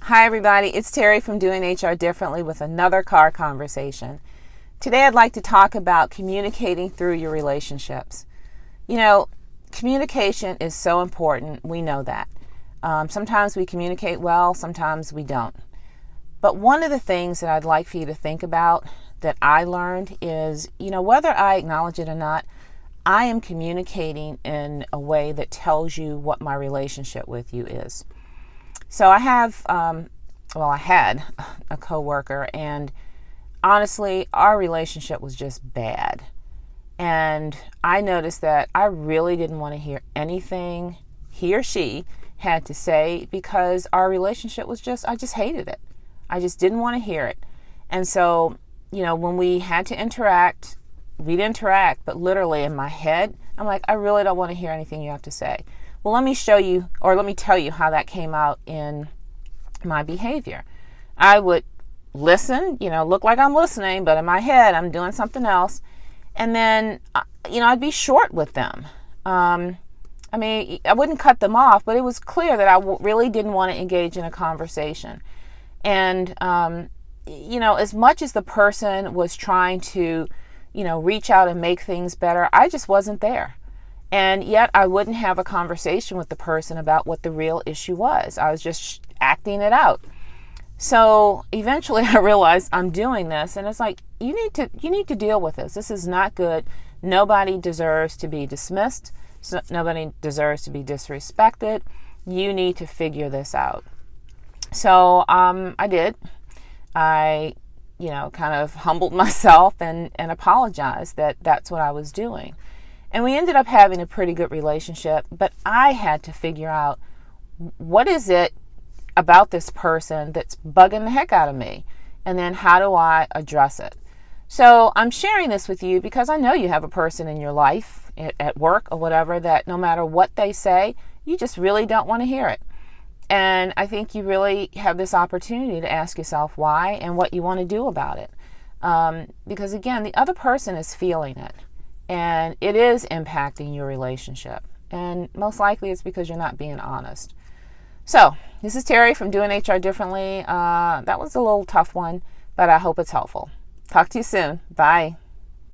Hi everybody, it's Terry from Doing HR Differently with another car conversation. Today I'd like to talk about communicating through your relationships. You know, communication is so important, we know that. Sometimes we communicate well, sometimes we don't. But one of the things that I'd like for you to think about that I learned is, whether I acknowledge it or not, I am communicating in a way that tells you what my relationship with you is. So I had a coworker, and honestly, our relationship was just bad. And I noticed that I really didn't want to hear anything he or she had to say because our relationship was I just hated it. I just didn't want to hear it. And so, when we had to interact, we'd interact, but literally in my head, I'm like, I really don't want to hear anything you have to say. Well, let me tell you how that came out in my behavior. I would listen, look like I'm listening, but in my head, I'm doing something else. And then, I'd be short with them. I wouldn't cut them off, but it was clear that I really didn't want to engage in a conversation. And, as much as the person was trying to, reach out and make things better, I just wasn't there. And yet I wouldn't have a conversation with the person about what the real issue was. I was just acting it out. So eventually I realized I'm doing this, and it's like, you need to deal with this. This is not good. Nobody deserves to be dismissed. Nobody deserves to be disrespected. You need to figure this out. So I did. I kind of humbled myself and apologized that that's what I was doing. And we ended up having a pretty good relationship, but I had to figure out, what is it about this person that's bugging the heck out of me? And then how do I address it? So I'm sharing this with you because I know you have a person in your life, at work or whatever, that no matter what they say, you just really don't want to hear it. And I think you really have this opportunity to ask yourself why and what you want to do about it. Because again, the other person is feeling it. And it is impacting your relationship. And most likely it's because you're not being honest. So, this is Terry from Doing HR Differently. That was a little tough one, but I hope it's helpful. Talk to you soon. Bye.